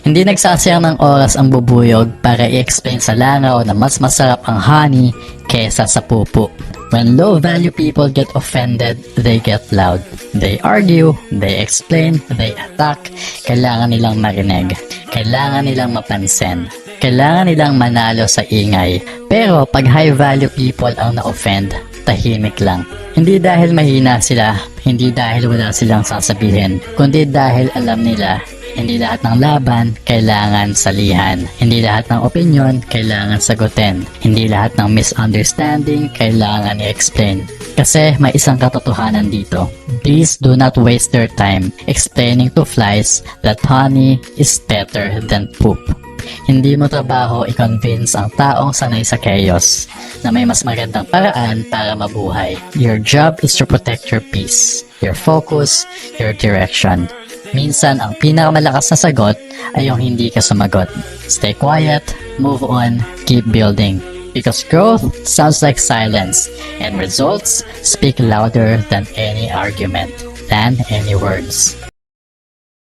Hindi nagsasayang ng oras ang bubuyog para i-explain sa langaw na mas masarap ang honey kesa sa pupo. When low-value people get offended, they get loud. They argue, they explain, they attack. Kailangan nilang marinig. Kailangan nilang mapansin. Kailangan nilang manalo sa ingay. Pero pag high-value people ang na-offend, tahimik lang. Hindi dahil mahina sila, hindi dahil wala silang sasabihin, kundi dahil alam nila, hindi lahat ng laban kailangan salihan. Hindi lahat ng opinion kailangan sagutin. Hindi lahat ng misunderstanding kailangan i-explain. Kasi may isang katotohanan dito. Bees do not waste their time explaining to flies that honey is better than poop. Hindi mo trabaho i-convince ang taong sanay sa chaos na may mas magandang paraan para mabuhay. Your job is to protect your peace, your focus, your direction. Minsan, ang pinakamalakas na sagot ay yung hindi ka sumagot. Stay quiet, move on, keep building. Because growth sounds like silence, and results speak louder than any argument, than any words.